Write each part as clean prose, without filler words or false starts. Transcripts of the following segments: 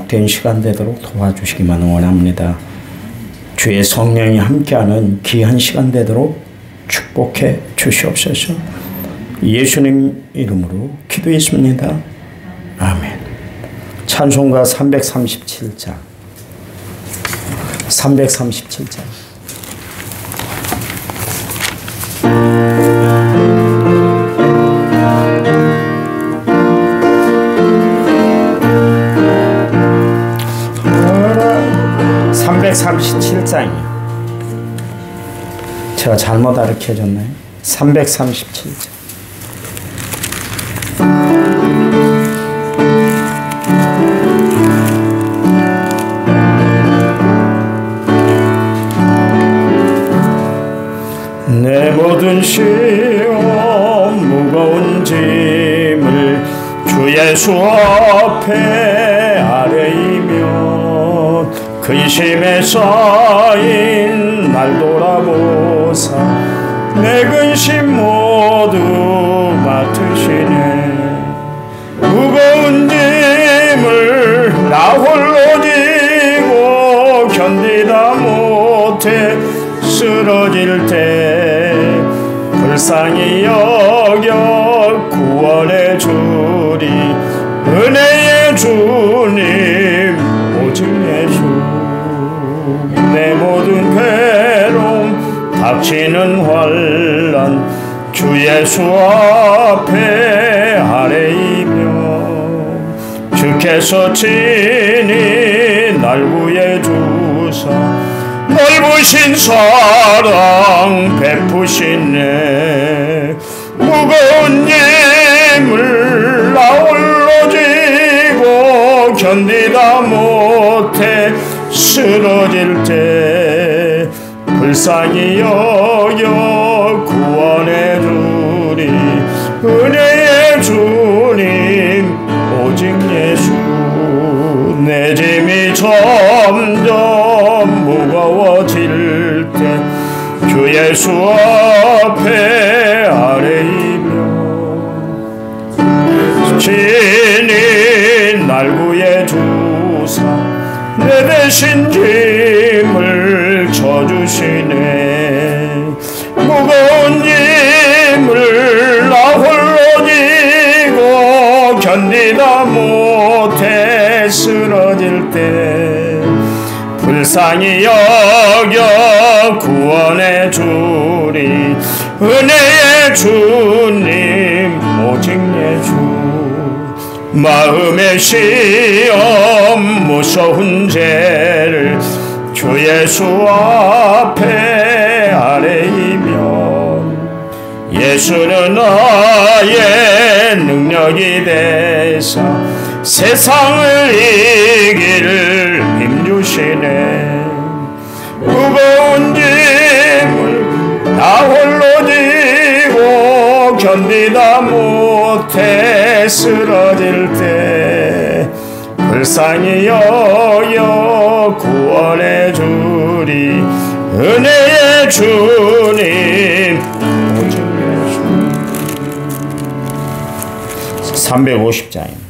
복된 시간 되도록 도와주시기만 원합니다. 주의 성령이 함께하는 귀한 시간 되도록 축복해 주시옵소서. 예수님 이름으로 기도했습니다. 아멘. 찬송가 337장 337장 제가 잘못 가르쳐줬나요? 337장 내 모든 시험 무거운 짐을 주 예수 앞에 아뢰이며 근심에 쌓인 날 돌아보사 내 근심 모두 맡으시네. 무거운 짐을 나 홀로 지고 견디다 못해 쓰러질 때 불쌍히 여겨 구원해 주리. 은혜의 주님 오직 예수. 내 모든 괴로움 닥치는 환난 주 예수 앞에 아뢰이며 주께서 친히 날 구해 주사 넓으신 사랑 베푸시네. 무거운 짐을 나 홀로 지고 견디다 못해 쓰러질 때 불쌍히 여겨 구원해 주리. 은혜의 주님 오직 예수. 내 짐이 점점 무거워질 때 주 예수 앞에 아뢰이며 친히 날 구해 주사 내 대신 짐을 져주시네. 무거운 짐을 나 홀로 지고 견디다 못해 쓰러질 때 불쌍히 여겨 구원해 주리. 은혜의 주님 오직 예수. 마음의 시험 무서운 죄를 주 예수 앞에 아뢰이며 예수는 나의 능력이 되사 세상을 이길 힘주시네. 무거운 짐을 나 홀로 지고 견디다 못해 쓰러질 때 불쌍히 여겨 구원해 주리. 은혜의 주님 오직 예수. 350장입니다.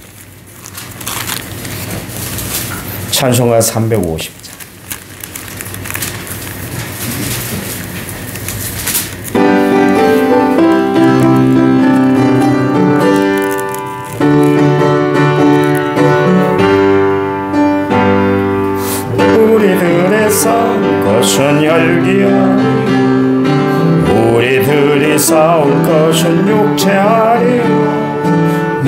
찬송가 350장 우리들의 싸울 것은 혈기야. 우리들이 싸울 것은 육체 아니오.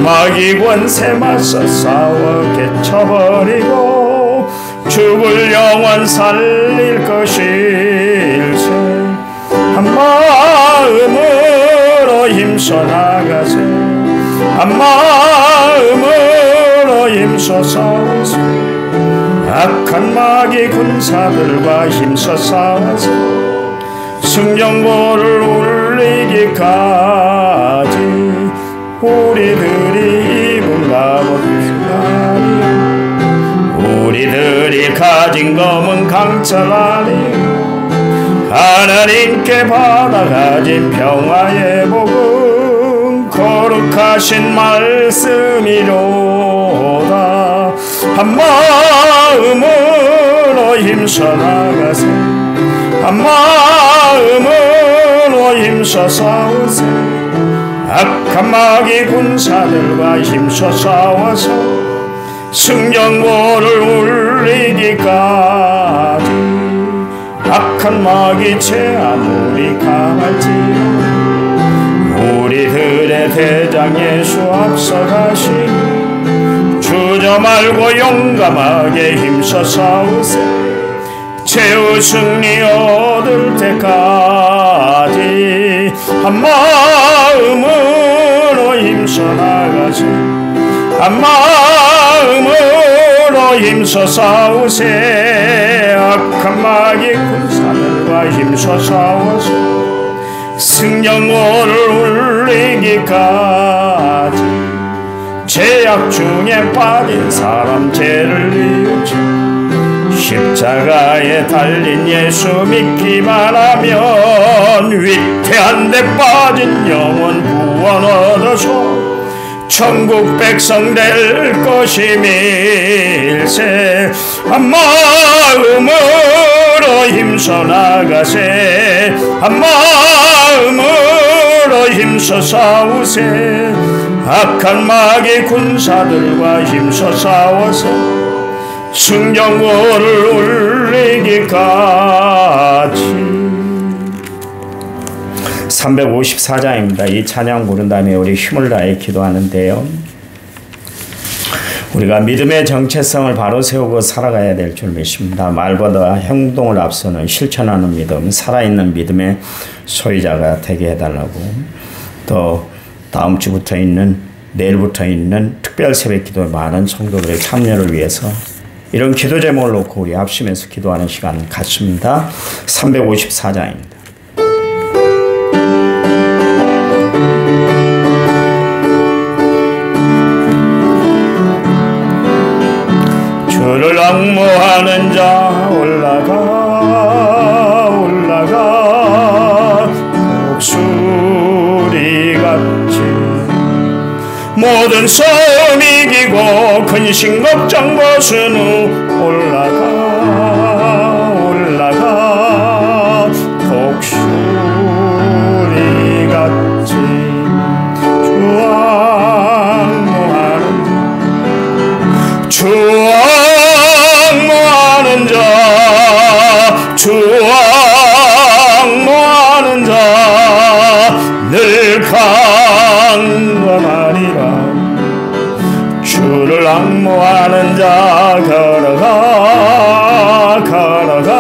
마귀 권세 맞서 싸워 깨쳐버리고 죽을 영혼 살릴 것일세. 한 마음으로 힘써 나가세. 한 마음으로 힘써 싸우세. 악한 마귀 군사들과 힘써 싸워서 승전보를 울리기까지 우리들이 입은 갑옷이라니. 우리들이 가진 검은 강철아니. 하나님께 받아가진 평화의 복음 거룩하신 말씀이로다. 한 마음으로 힘써 나가세 한 마음으로 힘써 싸우세 악한 마귀 군사들과 힘써 싸워서 승전고를 울리기까지 악한 마귀 죄 아무리 강할지라도 우리들의 대장 예수 앞서가시니 주저 말고 용감하게 힘써 싸우세 최후 승리 얻을 때까지 한 마음으로 힘써 나가세 한 마음으로 힘써 싸우세 악한 마귀 군사들과 힘써 싸워서 승전고를 울리기까지 죄악 중에 빠진 사람 죄를 뉘우쳐 십자가에 달린 예수 믿기만 하면 위태한 데 빠진 영혼 구원 얻어서 천국 백성 될 것임일세 한 마음으로 힘써 나가세 한 마음으로 힘써 싸우세 악한 마귀 군사들과 힘써 싸워서 승전고를 울리기까지 354장입니다. 이 찬양 부른 다음에 우리 힘을 다해 기도하는데요. 우리가 믿음의 정체성을 바로 세우고 살아가야 될 줄 믿습니다. 말보다 행동을 앞서는 실천하는 믿음, 살아있는 믿음의 소유자가 되게 해달라고 또 다음 주부터 있는 내일부터 있는 특별 새벽 기도에 많은 성도들의 참여를 위해서 이런 기도 제목을 놓고 우리 합심해서 기도하는 시간 갖습니다. 354장입니다. 주를 앙모하는 자 올라가 올라가 목소리같이 모든 싸움 이기고 근심 걱정 벗은 후 올라가 올라가 독수리같이 주 앙모하는 자 주 앙모하는 자 늘 강건하리라 주를 앙모하는 자 걸어가 걸어가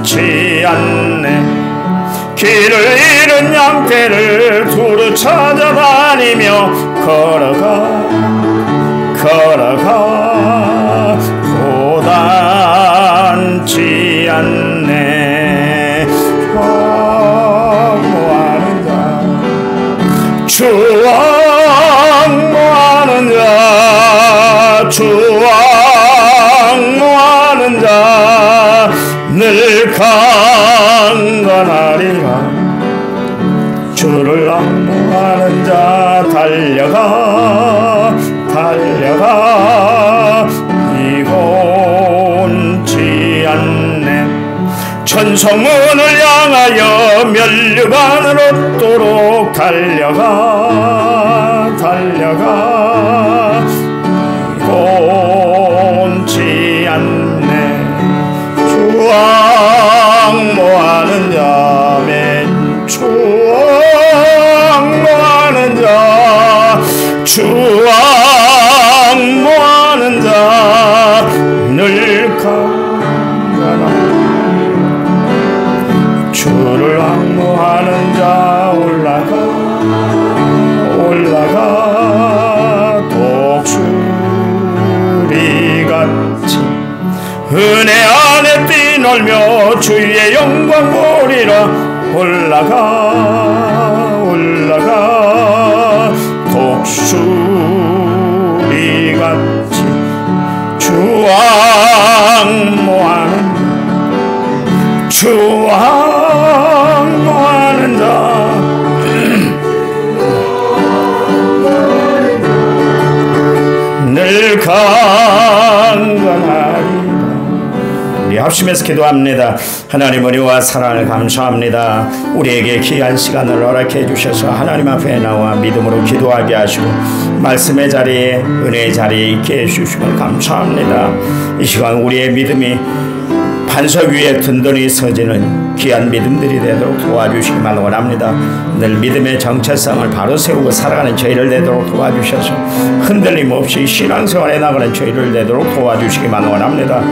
고단치 않네 길을 잃은 양떼를 두루 찾아다니며 걸어가 걸어가 고단치 않네 앙모하는 자 주 앙모하는 자 주 앙모하는 자 늘 강건하리라 주를 앙모하는 자 달려가 달려가 이곤치 않네 천성문을 향하여 면류관을 얻도록 달려가 달려가 이곤치 않네 주 앙모하는 자 맨 주 앙모하는 자 주 앙모하는 자 늘 강건하리라 주를 앙모하는 자 올라가 올라가 독수리같이 은혜 안에 뛰놀며 주의 영광 보리라 올라가 올라가 독수리같이 주 앙모하는 주 앙모하는 자 합심해서 기도합니다. 하나님 은혜와 사랑을 감사합니다. 우리에게 귀한 시간을 허락해 주셔서 하나님 앞에 나와 믿음으로 기도하게 하시고 말씀의 자리에 은혜의 자리에 있게 해주시고 감사합니다. 이 시간 우리의 믿음이 반석 위에 든든히 서지는 귀한 믿음들이 되도록 도와주시기만 원합니다. 늘 믿음의 정체성을 바로 세우고 살아가는 저희를 되도록 도와주셔서 흔들림 없이 신앙생활에 나가는 저희를 되도록 도와주시기만 원합니다.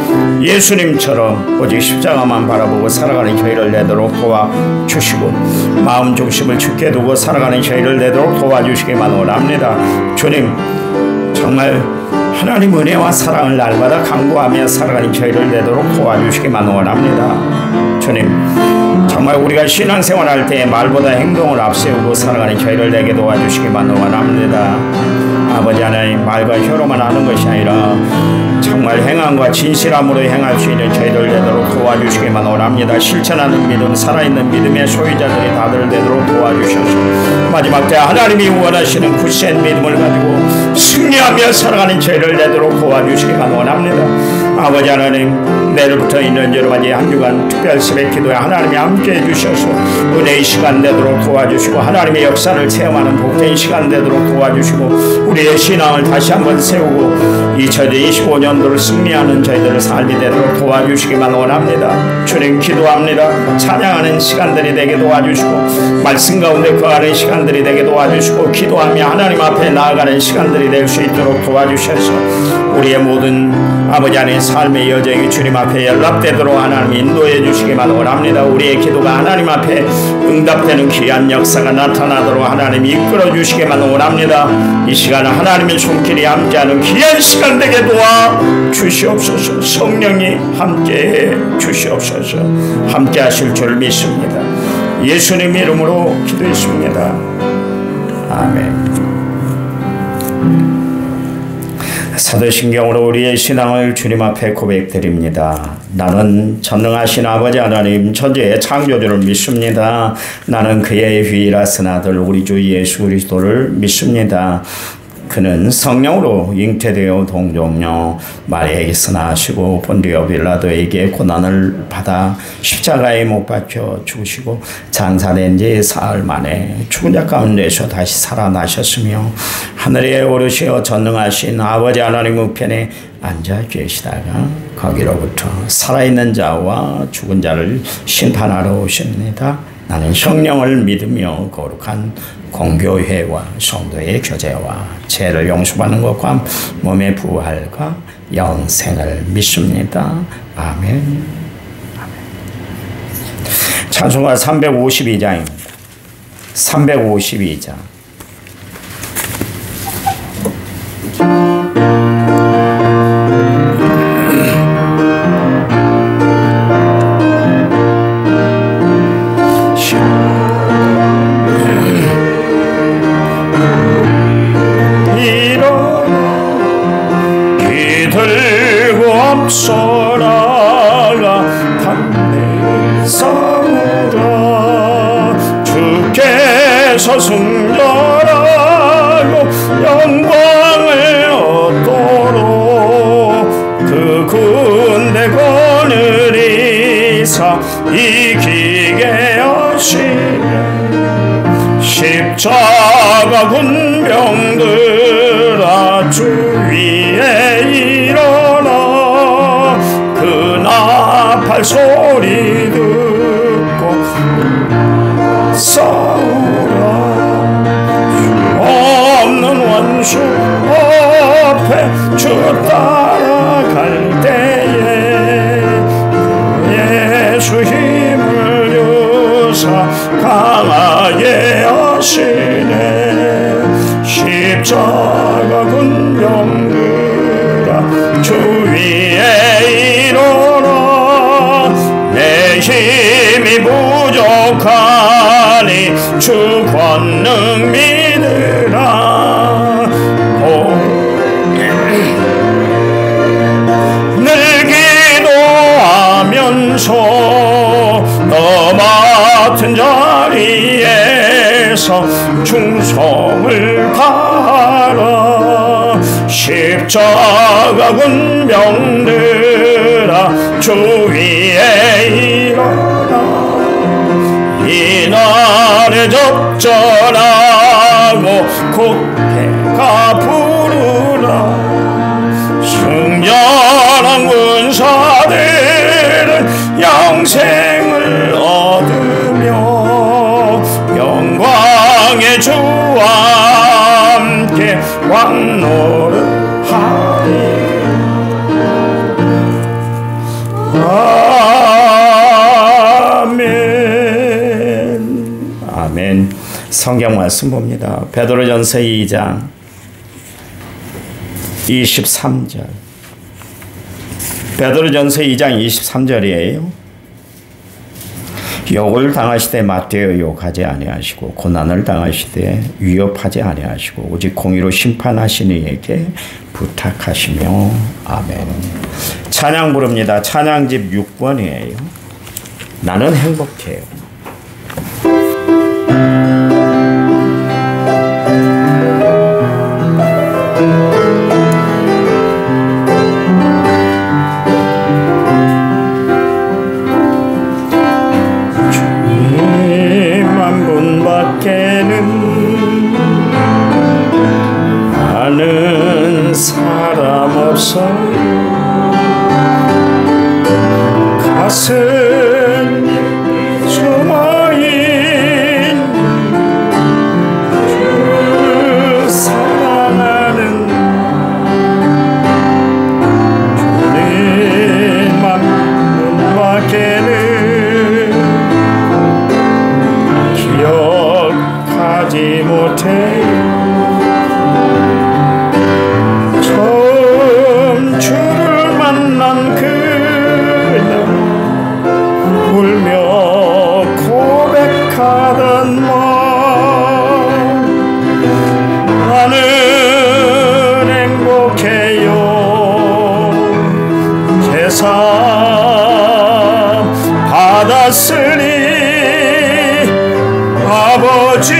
예수님처럼 오직 십자가만 바라보고 살아가는 저희를 되도록 도와주시고 마음 중심을 주께 두고 살아가는 저희를 되도록 도와주시기만 원합니다. 주님, 정말 하나님 은혜와 사랑을 날마다 강구하며 살아가는 저희를 되도록 도와주시기만 원합니다. 주님, 정말 우리가 신앙생활할 때 말보다 행동을 앞세우고 살아가는 저희를 되게 도와주시기만 원합니다. 아버지 하나님, 말과 혀로만 하는 것이 아니라 정말 행함과 진실함으로 행할 수 있는 저희들 되도록 도와주시기만 원합니다. 실천하는 믿음, 살아있는 믿음의 소유자들이 다들 되도록 도와주셔서 마지막 때 하나님이 원하시는 굳센 믿음을 가지고 승리하며 살아가는 저희를 되도록 도와주시기만 원합니다. 아버지 하나님, 내일부터 있는 여러 가지 한 주간 특별 새벽 기도에 하나님이 함께해 주셔서 은혜의 시간 되도록 도와주시고 하나님의 역사를 체험하는 복된 시간 되도록 도와주시고 우리의 신앙을 다시 한번 세우고 2025년도를 승리하는 저희들을 삶이 되도록 도와주시기만 원합니다. 주님, 기도합니다. 찬양하는 시간들이 되게 도와주시고 말씀 가운데 거하는 시간들이 되게 도와주시고 기도하며 하나님 앞에 나아가는 시간들이 될 수 있도록 도와주셔서 우리의 모든 아버지 안의 삶의 여정이 주님 앞에 연락되도록 하나님 인도해 주시기만 원합니다. 우리의 기도가 하나님 앞에 응답되는 귀한 역사가 나타나도록 하나님 이끌어 주시기만 원합니다. 이 시간은 하나님의 손길이 함께하는 귀한 시간 되게 도와 주시옵소서. 성령이 함께해 주시옵소서. 함께하실 줄 믿습니다. 예수님 이름으로 기도했습니다. 아멘. 사도신경으로 우리의 신앙을 주님 앞에 고백드립니다. 나는 전능하신 아버지 하나님 천지의 창조주를 믿습니다. 나는 그의 유일하신 아들 우리 주 예수 그리스도를 믿습니다. 그는 성령으로 잉태되어 동정녀 마리아에게서 나시고 본디오 빌라도에게 고난을 받아 십자가에 못 박혀 죽으시고 장사된 지 사흘 만에 죽은 자 가운데서 다시 살아나셨으며 하늘에 오르시어 전능하신 아버지 하나님 우편에 앉아 계시다가 거기로부터 살아있는 자와 죽은 자를 심판하러 오십니다. 나는 성령을 믿으며 거룩한 공교회와 성도의 교제와 죄를 용서받는 것과 몸의 부활과 영생을 믿습니다. 아멘. 찬송가 352장입니다. 352장. 앞서나가 담대 싸우라 주께서 승전하고 영광을 얻도록 그 군대 거느리사 이기게 하시네 십자가 군병들아 주 위에 일어나 그 나팔 소리 듣고 싸우라 없는 원수 앞에 주 따라갈 때에 예수 힘을 주사 강하게 하시네 십자가 군병들아 주 위에 일어나 내 힘이 부족하니 주 권능 믿으라 늘 기도하면서 너 맡은 자리에서 충성을 다하라 십자가 군병들아 주 위에 일어나 이날에 적절하고 곡해가 부르라 승전한 군사들은 영생을 얻으며 영광의 주와 함께 왕노릇하리 아멘. 아멘. 성경 말씀 봅니다. 베드로전서 2장 23절. 베드로전서 2장 23절이에요. 욕을 당하시되 맞되어 욕하지 아니하시고 고난을 당하시되 위협하지 아니하시고 오직 공의로 심판하시는 이에게 부탁하시며. 아멘. 찬양 부릅니다. 찬양집 6권이에요. 나는 행복해요. 나는 사람 없어요 가슴 숨어인 주 사랑하는 주님만 문 밖에는 기억하지 못해요 주를 만난 그날 울며 고백하던 말 나는 행복해요 제사 받았으니 아버지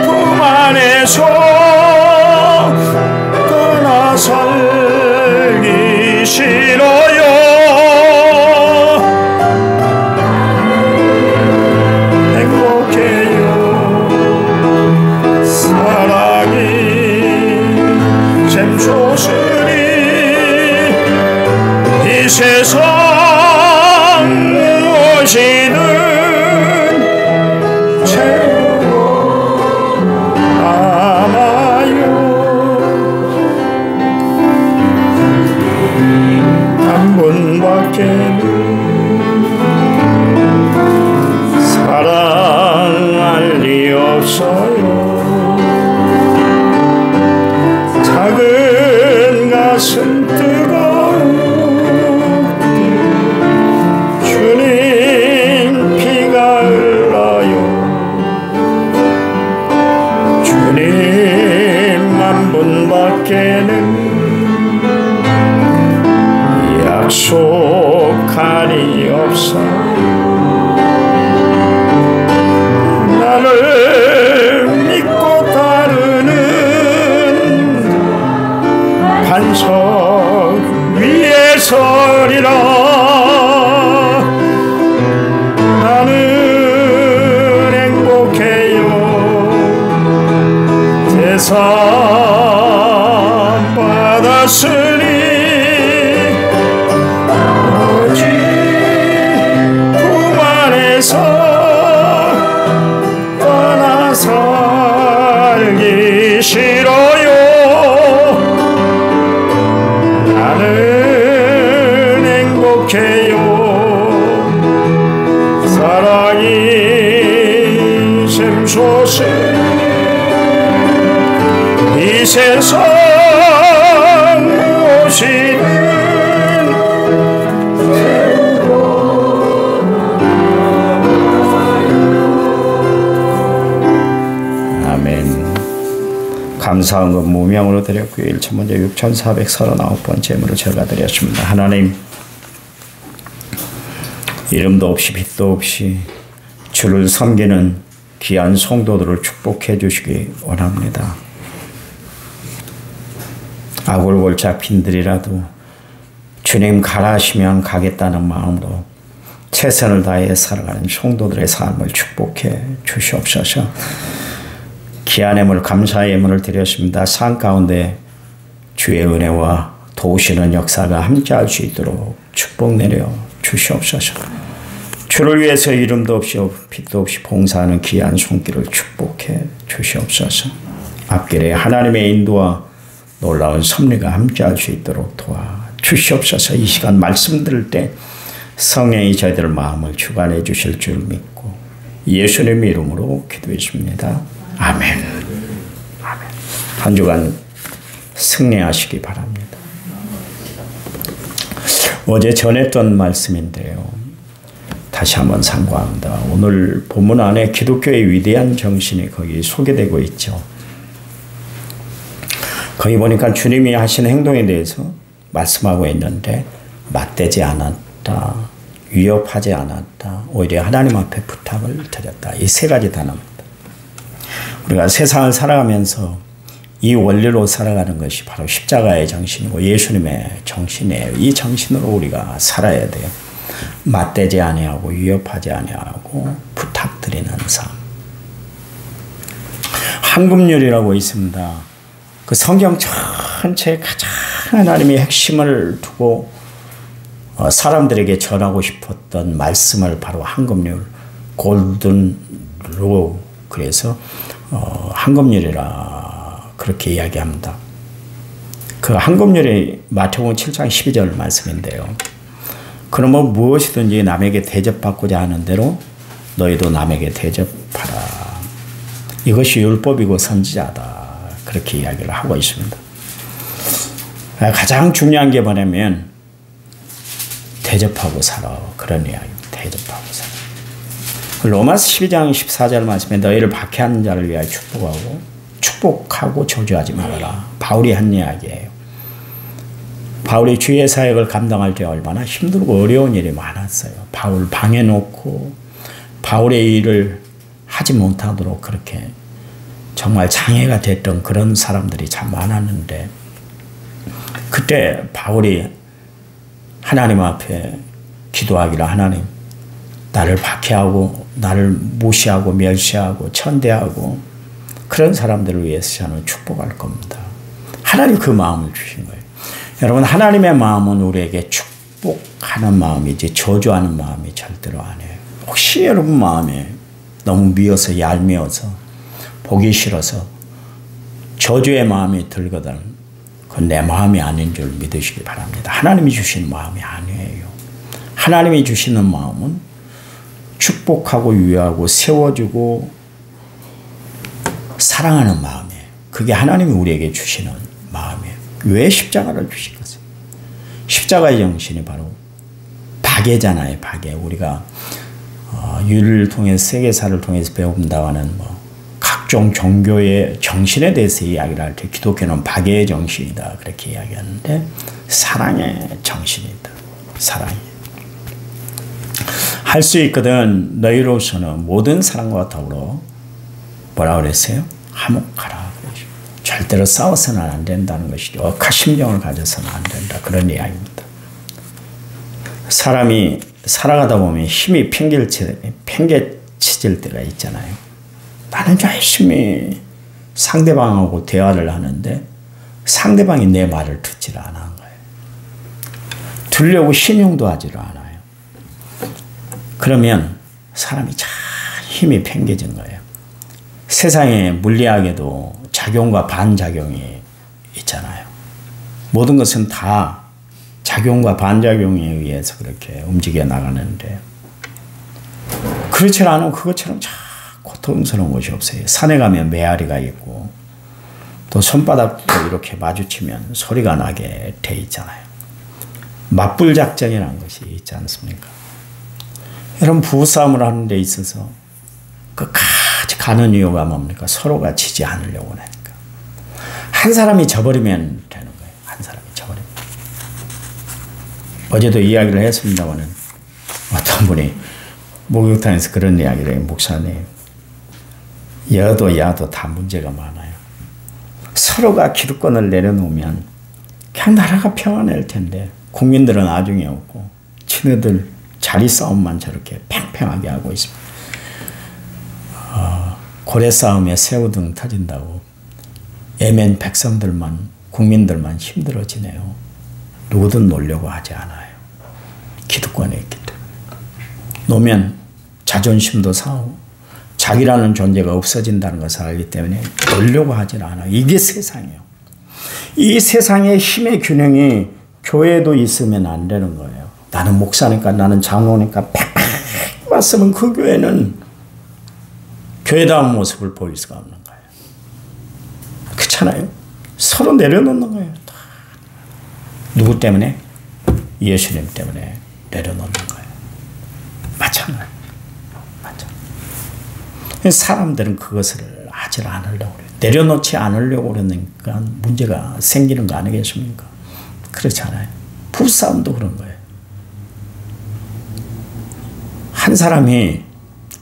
품 안에서 살기 싫어요 행복해요 사랑이 샘솟으니 이 세상 무엇이든 채우고 남아요 문 밖에는 사랑할 리 없어요 작은 가슴 뜨거운 주님 피가 흘러요 주님만 문 밖에는 약속하니 없어 나를 믿고 따르는 반석 위에 서리라 나는 행복해요 제사 받았으니 떠나 살기 싫어요 나는 행복해요 사랑이 샘솟은 이 세상 무엇이든 감사한 무명으로 드렸고요. 1천 먼저 6,439번 제물을 제가 드렸습니다. 하나님 이름도 없이 빛도 없이 주를 섬기는 귀한 성도들을 축복해 주시기 원합니다. 아골골 잡힌들이라도 주님 가라 하시면 가겠다는 마음으로 최선을 다해 살아가는 성도들의 삶을 축복해 주시옵소서. 귀한 예물 감사의 예물을 드렸습니다. 산 가운데 주의 은혜와 도우시는 역사가 함께할 수 있도록 축복 내려 주시옵소서. 주를 위해서 이름도 없이 빛도 없이 봉사하는 귀한 손길을 축복해 주시옵소서. 앞길에 하나님의 인도와 놀라운 섭리가 함께할 수 있도록 도와 주시옵소서. 이 시간 말씀 들을 때 성령이 저희들 마음을 주관해 주실 줄 믿고 예수님의 이름으로 기도했습니다. 아멘. 아멘. 한 주간 승리하시기 바랍니다. 어제 전했던 말씀인데요. 다시 한번 상고합니다. 오늘 본문 안에 기독교의 위대한 정신이 거기 소개되고 있죠. 거기 보니까 주님이 하신 행동에 대해서 말씀하고 있는데 맞대지 않았다, 위협하지 않았다, 오히려 하나님 앞에 부탁을 드렸다. 이 세 가지 단어입니다. 우리가 세상을 살아가면서 이 원리로 살아가는 것이 바로 십자가의 정신이고 예수님의 정신이에요. 이 정신으로 우리가 살아야 돼요. 맞대지 아니하고 위협하지 아니하고 부탁드리는 삶. 한금률이라고 있습니다. 그 성경 전체에 가장 하나님의 핵심을 두고 사람들에게 전하고 싶었던 말씀을 바로 한금률, 골든로, 그래서 한금률이라 그렇게 이야기합니다. 그 한금률이 마태복음 7장 12절 말씀인데요. 그러면 무엇이든지 남에게 대접받고자 하는 대로 너희도 남에게 대접하라. 이것이 율법이고 선지자다. 그렇게 이야기를 하고 있습니다. 가장 중요한 게 뭐냐면 대접하고 살아. 그런 이야기입니다. 대접하고 살아. 로마서 12장 14절 말씀에 너희를 박해하는 자를 위하여 축복하고 저주하지 말아라. 바울이 한 이야기예요. 바울이 주의 사역을 감당할 때 얼마나 힘들고 어려운 일이 많았어요. 바울 방해놓고 바울의 일을 하지 못하도록 그렇게 정말 장애가 됐던 그런 사람들이 참 많았는데 그때 바울이 하나님 앞에 기도하기를 하나님 나를 박해하고 나를 무시하고 멸시하고 천대하고 그런 사람들을 위해서 저는 축복할 겁니다. 하나님 그 마음을 주신 거예요. 여러분 하나님의 마음은 우리에게 축복하는 마음이지 저주하는 마음이 절대로 아니에요. 혹시 여러분 마음에 너무 미워서 얄미워서 보기 싫어서 저주의 마음이 들거든 그건 내 마음이 아닌 줄 믿으시기 바랍니다. 하나님이 주시는 마음이 아니에요. 하나님이 주시는 마음은 축복하고 위하고 세워주고 사랑하는 마음이에요. 그게 하나님이 우리에게 주시는 마음이에요. 왜 십자가를 주시겠어요? 십자가의 정신이 바로 박해잖아요. 박해. 우리가 유를 통해서 세계사를 통해서 배운다는 각종 종교의 정신에 대해서 이야기를 할 때 기독교는 박해의 정신이다 그렇게 이야기하는데 사랑의 정신이다. 사랑이 할 수 있거든 너희로서는 모든 사람과 더불어 뭐라 그랬어요? 화목하라. 절대로 싸워서는 안 된다는 것이죠. 억한 심정을 가져서는 안 된다. 그런 이야기입니다. 사람이 살아가다 보면 힘이 팽개쳐질 때가 있잖아요. 나는 열심히 상대방하고 대화를 하는데 상대방이 내 말을 듣질 않는 거예요. 들으려고 신용도 하지를 않아요. 그러면 사람이 참 힘이 팽개진 거예요. 세상에 물리학에도 작용과 반작용이 있잖아요. 모든 것은 다 작용과 반작용에 의해서 그렇게 움직여 나가는데 그렇지 않으면 그것처럼 참 고통스러운 것이 없어요. 산에 가면 메아리가 있고 또 손바닥도 이렇게 마주치면 소리가 나게 돼 있잖아요. 맞불작전이라는 것이 있지 않습니까? 여러분 부부싸움을 하는 데 있어서 끝까지 가는 이유가 뭡니까? 서로가 지지 않으려고 하니까. 한 사람이 져버리면 되는 거예요. 한 사람이 져버리면. 어제도 이야기를 했습니다마는 어떤 분이 목욕탕에서 그런 이야기를 해요. 목사님. 여도 야도 다 문제가 많아요. 서로가 기득권을 내려놓으면 그냥 나라가 평안할 텐데 국민들은 나중에 없고 지네들 자리 싸움만 저렇게 팽팽하게 하고 있습니다. 고래 싸움에 새우등 터진다고 애맨 백성들만 국민들만 힘들어지네요. 누구든 놀려고 하지 않아요. 기득권에 있기 때문에. 놓으면 자존심도 상하고 자기라는 존재가 없어진다는 것을 알기 때문에 놀려고 하질 않아요. 이게 세상이에요. 이 세상의 힘의 균형이 교회에도 있으면 안 되는 거예요. 나는 목사니까 나는 장로니까 팍팍 왔으면 그 교회는 교회다운 모습을 보일 수가 없는 거예요. 그렇잖아요. 서로 내려놓는 거예요. 누구 때문에? 예수님 때문에 내려놓는 거예요. 맞잖아요. 사람들은 그것을 하지 않으려고 그래요. 내려놓지 않으려고 그러니까 문제가 생기는 거 아니겠습니까? 그렇잖아요. 부부싸움도 그런 거예요. 한 사람이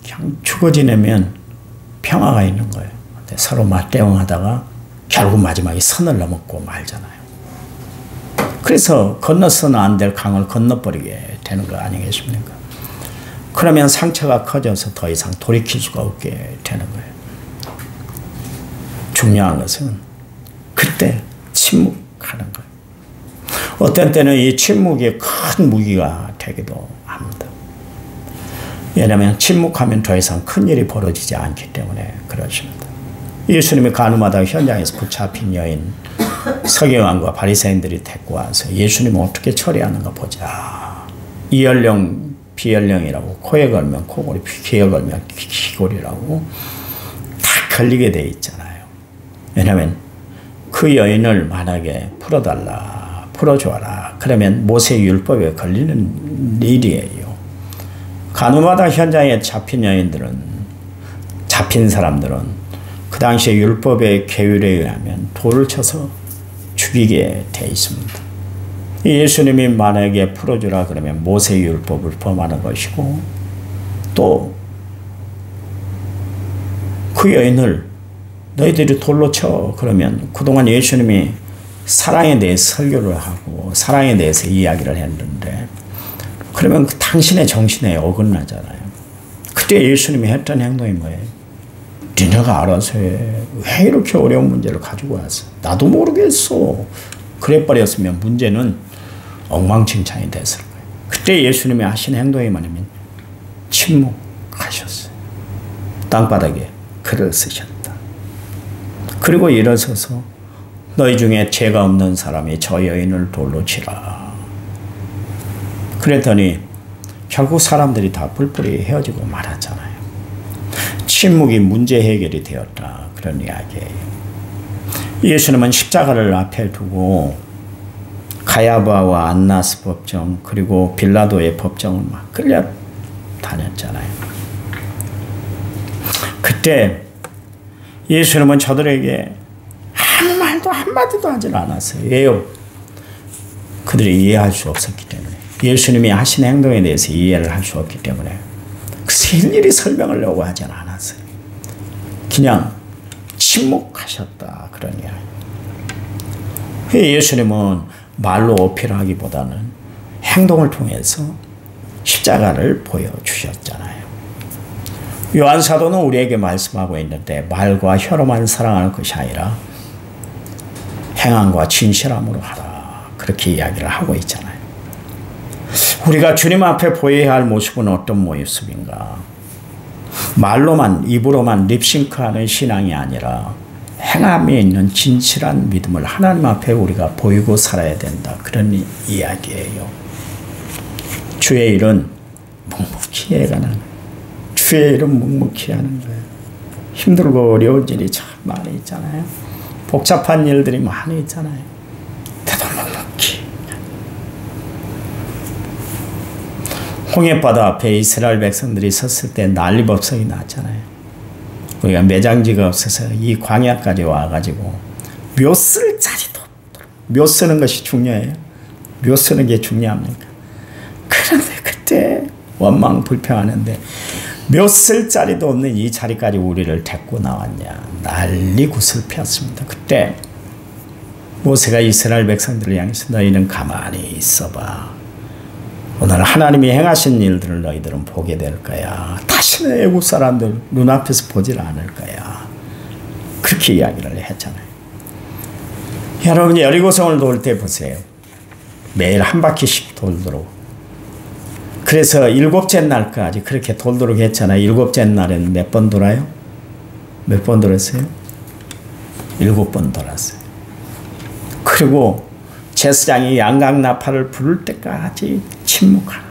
그냥 죽어 지내면 평화가 있는 거예요. 근데 서로 맞대응하다가 결국 마지막에 선을 넘었고 말잖아요. 그래서 건너서는 안 될 강을 건너버리게 되는 거 아니겠습니까? 그러면 상처가 커져서 더 이상 돌이킬 수가 없게 되는 거예요. 중요한 것은 그때 침묵하는 거예요. 어떤 때는 이 침묵이 큰 무기가 되기도 합니다. 왜냐하면 침묵하면 더 이상 큰일이 벌어지지 않기 때문에 그렇습니다. 예수님이 가늠하다가 현장에서 붙잡힌 여인 서기관과 바리새인들이 데리고 와서 예수님은 어떻게 처리하는가 보자. 이연령 비연령이라고 코에 걸면 코골이, 귀에 걸면 귀골이라고 다 걸리게 돼 있잖아요. 왜냐하면 그 여인을 만약에 풀어달라, 풀어줘라. 그러면 모세 율법에 걸리는 일이에요. 가늠하다 현장에 잡힌 여인들은, 잡힌 사람들은 그 당시에 율법의 계율에 의하면 돌을 쳐서 죽이게 돼 있습니다. 예수님이 만약에 풀어주라 그러면 모세 율법을 범하는 것이고 또 그 여인을 너희들이 돌로 쳐 그러면 그동안 예수님이 사랑에 대해서 설교를 하고 사랑에 대해서 이야기를 했는데 그러면 그 당신의 정신에 어긋나잖아요. 그때 예수님이 했던 행동이 뭐예요? 니네가 알아서 해. 왜 이렇게 어려운 문제를 가지고 왔어? 나도 모르겠어. 그래 버렸으면 문제는 엉망진창이 됐을 거예요. 그때 예수님이 하신 행동이 뭐냐면 침묵하셨어요. 땅바닥에 글을 쓰셨다. 그리고 일어서서 너희 중에 죄가 없는 사람이 저 여인을 돌로 치라. 그랬더니 결국 사람들이 다 뿔뿔이 헤어지고 말았잖아요. 침묵이 문제 해결이 되었다. 그런 이야기예요. 예수님은 십자가를 앞에 두고 가야바와 안나스 법정 그리고 빌라도의 법정을 막 끌려다녔잖아요. 그때 예수님은 저들에게 아무 말도 한마디도 하지 않았어요. 왜요? 그들이 이해할 수 없었기 때문에. 예수님이 하신 행동에 대해서 이해를 할 수 없기 때문에 그래서 일일이 설명하려고 하지 않았어요. 그냥 침묵하셨다. 그런 이야기. 예수님은 말로 어필하기보다는 행동을 통해서 십자가를 보여주셨잖아요. 요한 사도는 우리에게 말씀하고 있는데 말과 혀로만 사랑하는 것이 아니라 행함과 진실함으로 하라. 그렇게 이야기를 하고 있잖아요. 우리가 주님 앞에 보여야 할 모습은 어떤 모습인가? 말로만 입으로만 립싱크하는 신앙이 아니라 행함에 있는 진실한 믿음을 하나님 앞에 우리가 보이고 살아야 된다. 그런 이야기예요. 주의 일은 묵묵히 해가는 거예요. 주의 일은 묵묵히 하는 거예요. 힘들고 어려운 일이 참 많이 있잖아요. 복잡한 일들이 많이 있잖아요. 대도 묵묵히. 홍해바다 앞에 이스라엘 백성들이 섰을 때 난리법석이 났잖아요. 우리가 매장지가 없어서 이 광야까지 와가지고 몇 쓸 자리도 없도록. 몇 쓰는 것이 중요해요? 몇 쓰는 게 중요합니까? 그런데 그때 원망 불평하는데 몇 쓸 자리도 없는 이 자리까지 우리를 데리고 나왔냐. 난리 구슬 피었습니다. 그때 모세가 이스라엘 백성들을 향해서 너희는 가만히 있어봐. 오늘 하나님이 행하신 일들을 너희들은 보게 될 거야. 다시는 애국 사람들 눈앞에서 보질 않을 거야. 그렇게 이야기를 했잖아요. 여러분 여리고성을 돌 때 보세요. 매일 한 바퀴씩 돌도록. 그래서 7째 날까지 그렇게 돌도록 했잖아요. 7째 날에는 몇 번 돌아요? 몇 번 돌았어요? 7번 돌았어요. 그리고 제사장이 양강나팔을 부를 때까지 침묵하라.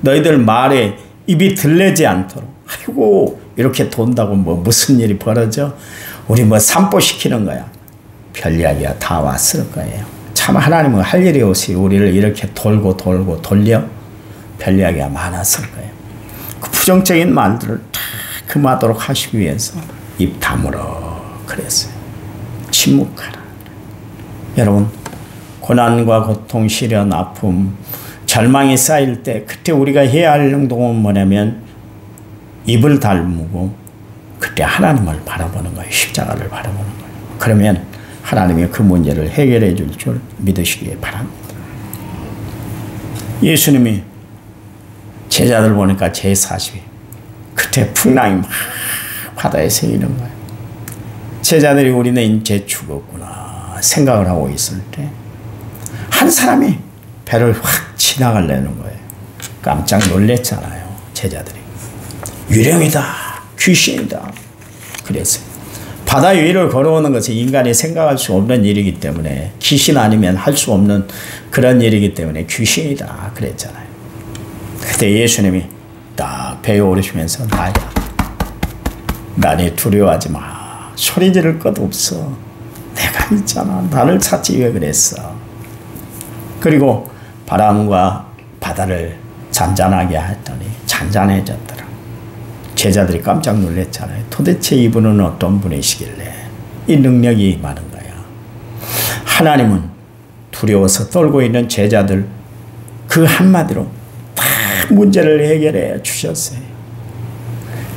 너희들 말에 입이 들리지 않도록. 아이고 이렇게 돈다고 무슨 일이 벌어져? 우리 산보시키는 거야. 별 이야기가 다 왔을 거예요. 참 하나님은 할 일이 없이 우리를 이렇게 돌고 돌려 별 이야기가 많았을 거예요. 그 부정적인 말들을 다 금하도록 하시기 위해서 입 다물어 그랬어요. 침묵하라. 여러분 고난과 고통, 시련, 아픔, 절망이 쌓일 때 그때 우리가 해야 할 행동은 뭐냐면 입을 다물고 그때 하나님을 바라보는 거예요. 십자가를 바라보는 거예요. 그러면 하나님이 그 문제를 해결해 줄 줄 믿으시기 바랍니다. 예수님이 제자들 보니까 제40일 그때 풍랑이 막 바다에 세이는 거예요. 제자들이 우리는 이제 죽었구나 생각을 하고 있을 때 한 사람이 배를 확 지나가려는 거예요. 깜짝 놀랐잖아요. 제자들이. 유령이다. 귀신이다. 그랬어요. 바다 위를 걸어오는 것은 인간이 생각할 수 없는 일이기 때문에 귀신 아니면 할 수 없는 그런 일이기 때문에 귀신이다. 그랬잖아요. 그때 예수님이 딱 배에 오르시면서 나니 두려워하지 마. 소리 지를 것 없어. 내가 있잖아. 나를 찾지 왜 그랬어. 그리고 바람과 바다를 잔잔하게 했더니 잔잔해졌더라. 제자들이 깜짝 놀랐잖아요. 도대체 이분은 어떤 분이시길래 이 능력이 많은 거야. 하나님은 두려워서 떨고 있는 제자들 그 한마디로 다 문제를 해결해 주셨어요.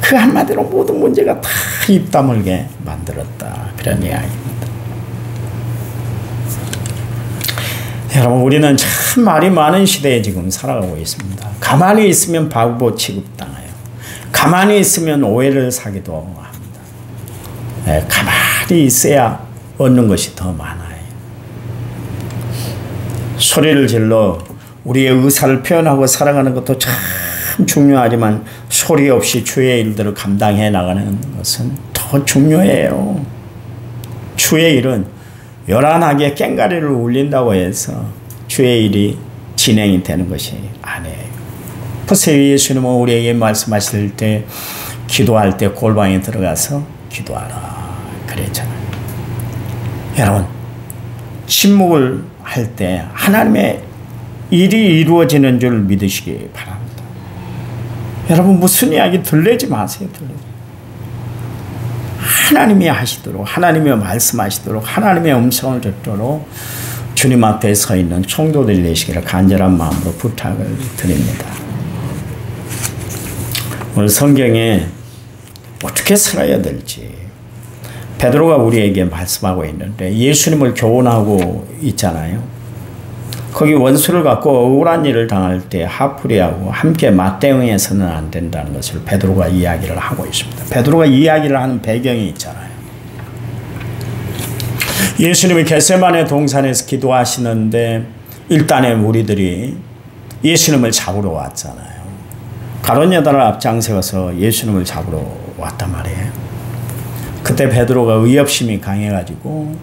그 한마디로 모든 문제가 다 입 다물게 만들었다. 그런 이야기입니다. 여러분 우리는 참 말이 많은 시대에 지금 살아가고 있습니다. 가만히 있으면 바보 취급당해요. 가만히 있으면 오해를 사기도 합니다. 가만히 있어야 얻는 것이 더 많아요. 소리를 질러 우리의 의사를 표현하고 살아가는 것도 참 중요하지만 소리 없이 주의 일들을 감당해 나가는 것은 더 중요해요. 주의 일은 요란하게 꽹가리를 울린다고 해서 주의 일이 진행이 되는 것이 아니에요. 보세요. 예수님은 우리에게 말씀하실 때 기도할 때 골방에 들어가서 기도하라 그랬잖아요. 여러분 침묵을 할 때 하나님의 일이 이루어지는 줄 믿으시기 바랍니다. 여러분 무슨 이야기 들리지 마세요. 하나님이 하시도록 하나님이 말씀하시도록 하나님의 음성을 듣도록 주님 앞에 서 있는 성도들 되시기를 간절한 마음으로 부탁을 드립니다. 오늘 성경에 어떻게 살아야 될지 베드로가 우리에게 말씀하고 있는데 예수님을 교훈하고 있잖아요. 거기 원수를 갖고 억울한 일을 당할 때 화풀이하고 함께 맞대응해서는 안 된다는 것을 베드로가 이야기를 하고 있습니다. 베드로가 이야기를 하는 배경이 있잖아요. 예수님이 겟세마네 동산에서 기도하시는데 일단의 무리들이 예수님을 잡으러 왔잖아요. 가룟 유다를 앞장세워서 예수님을 잡으러 왔단 말이에요. 그때 베드로가 의협심이 강해가지고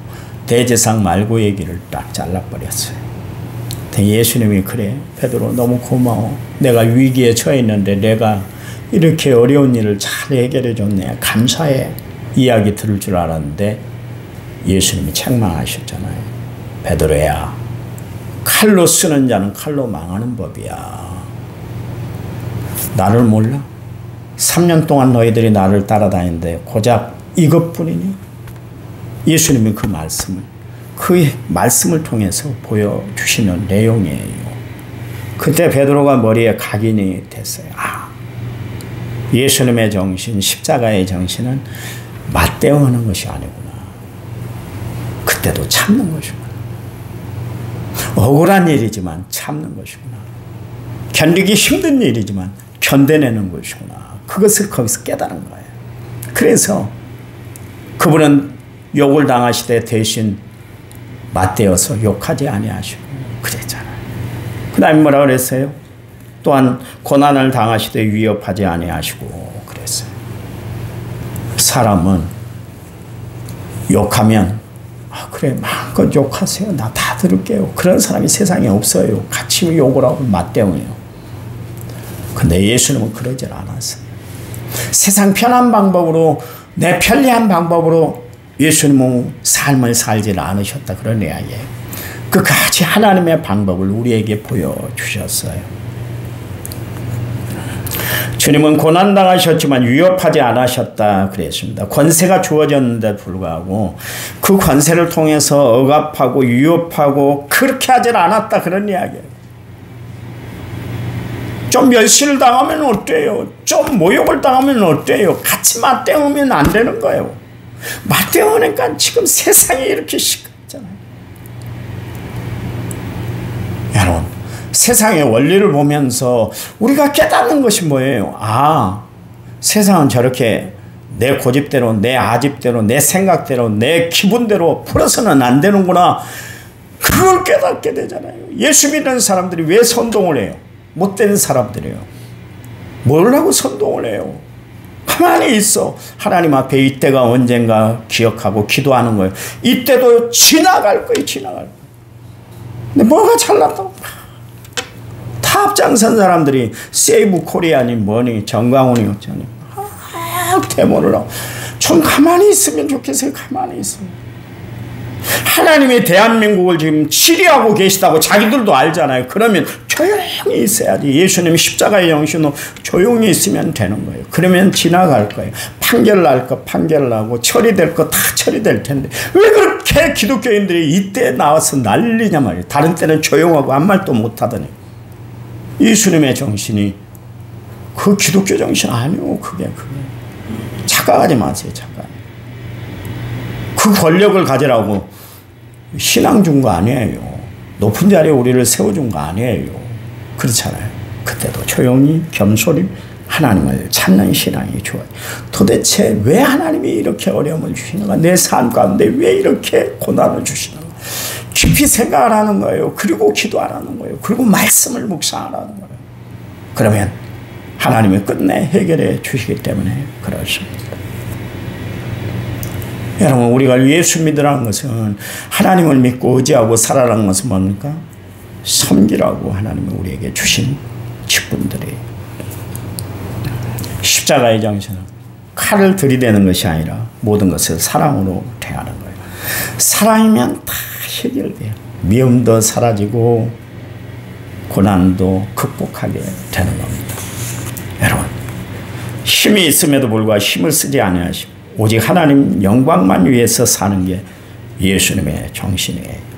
대제사장 말고의 길을 딱 잘라버렸어요. 예수님이 그래 베드로 너무 고마워. 내가 위기에 처해 있는데 내가 이렇게 어려운 일을 잘 해결해 줬네. 감사해. 이야기 들을 줄 알았는데 예수님이 책망하셨잖아요. 베드로야 칼로 쓰는 자는 칼로 망하는 법이야. 나를 몰라? 3년 동안 너희들이 나를 따라다니는데 고작 이것뿐이니? 예수님이 그 말씀을 통해서 보여주시는 내용이에요. 그때 베드로가 머리에 각인이 됐어요. 예수님의 정신, 십자가의 정신은 맞대응하는 것이 아니구나. 그때도 참는 것이구나. 억울한 일이지만 참는 것이구나. 견디기 힘든 일이지만 견뎌내는 것이구나. 그것을 거기서 깨달은 거예요. 그래서 그분은 욕을 당하시되 대신 맞대어서 욕하지 아니하시고 그랬잖아요. 그 다음에 뭐라 그랬어요? 또한 고난을 당하시되 위협하지 아니하시고 그랬어요. 사람은 욕하면 그래 마음껏 욕하세요. 나 다 들을게요. 그런 사람이 세상에 없어요. 같이 욕을 하고 맞대응해요. 근데 예수님은 그러질 않았어요. 세상 편한 방법으로 내 편리한 방법으로 예수님은 삶을 살지 않으셨다. 그런 이야기예요. 끝까지 하나님의 방법을 우리에게 보여주셨어요. 주님은 고난당하셨지만 위협하지 않으셨다 그랬습니다. 권세가 주어졌는데 불구하고 그 권세를 통해서 억압하고 위협하고 그렇게 하질 않았다. 그런 이야기예요. 좀 멸시를 당하면 어때요? 좀 모욕을 당하면 어때요? 같이 맞대응하면 안 되는 거예요. 맞대응하니까 지금 세상이 이렇게 시끄럽잖아요. 여러분, 세상의 원리를 보면서 우리가 깨닫는 것이 뭐예요? 세상은 저렇게 내 고집대로, 내 아집대로, 내 생각대로, 내 기분대로 풀어서는 안 되는구나. 그걸 깨닫게 되잖아요. 예수 믿는 사람들이 왜 선동을 해요? 못된 사람들이에요. 뭘 하고 선동을 해요? 가만히 있어. 하나님 앞에 이때가 언젠가 기억하고 기도하는 거예요. 이때도 지나갈 거예요. 지나갈 거예요. 근데 뭐가 잘났다고? 다 앞장선 사람들이 세이브 코리아니 뭐니 정광훈이 어쩌니 데모를 하고 좀 가만히 있으면 좋겠어요. 가만히 있으면. 하나님이 대한민국을 지금 치리하고 계시다고 자기들도 알잖아요. 그러면 조용히 있어야지. 예수님이 십자가의 영신으로 조용히 있으면 되는 거예요. 그러면 지나갈 거예요. 판결날 거 판결나고 처리될 거 다 처리될 텐데 왜 그렇게 기독교인들이 이때 나와서 난리냐 말이에요. 다른 때는 조용하고 아무 말도 못하더니. 예수님의 정신이 그 기독교 정신 아니오. 그게 착각하지 마세요. 착각. 그 권력을 가지라고 신앙 준 거 아니에요. 높은 자리에 우리를 세워준 거 아니에요. 그렇잖아요. 그때도 조용히 겸손히 하나님을 찾는 신앙이 좋아요. 도대체 왜 하나님이 이렇게 어려움을 주시는가? 내 삶 가운데 왜 이렇게 고난을 주시는가? 깊이 생각을 하는 거예요. 그리고 기도하라는 거예요. 그리고 말씀을 묵상하라는 거예요. 그러면 하나님이 끝내 해결해 주시기 때문에 그렇습니다. 여러분, 우리가 예수 믿으라는 것은 하나님을 믿고 의지하고 살아라는 것은 뭡니까? 섬기라고 하나님이 우리에게 주신 직분들이에요. 십자가의 정신은 칼을 들이대는 것이 아니라 모든 것을 사랑으로 대하는 거예요. 사랑이면 다 해결돼요. 미움도 사라지고 고난도 극복하게 되는 겁니다. 여러분, 힘이 있음에도 불구하고 힘을 쓰지 아니하시고 오직 하나님 영광만 위해서 사는 게 예수님의 정신이에요.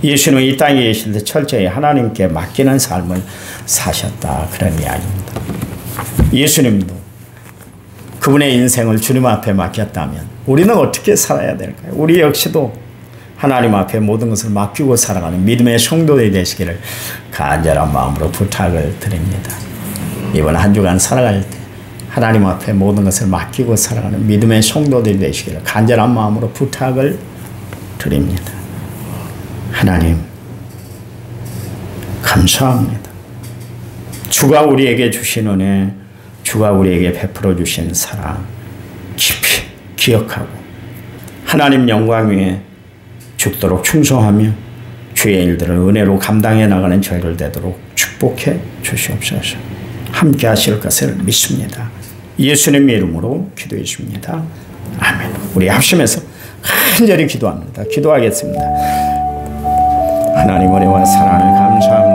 예수님은 이 땅에 계실 때 철저히 하나님께 맡기는 삶을 사셨다. 그런 이야기입니다. 예수님도 그분의 인생을 주님 앞에 맡겼다면 우리는 어떻게 살아야 될까요? 우리 역시도 하나님 앞에 모든 것을 맡기고 살아가는 믿음의 성도들이 되시기를 간절한 마음으로 부탁을 드립니다. 이번 한 주간 살아갈 때 하나님 앞에 모든 것을 맡기고 살아가는 믿음의 성도들이 되시기를 간절한 마음으로 부탁을 드립니다. 하나님, 감사합니다. 주가 우리에게 주신 은혜, 주가 우리에게 베풀어 주신 사랑 깊이 기억하고 하나님 영광 위에 죽도록 충성하며 주의 일들을 은혜로 감당해 나가는 저희를 되도록 축복해 주시옵소서. 함께 하실 것을 믿습니다. 예수님의 이름으로 기도해 주십니다. 아멘. 우리 합심해서 간절히 기도합니다. 기도하겠습니다. 하나님 은혜와 사랑을 감사합니다.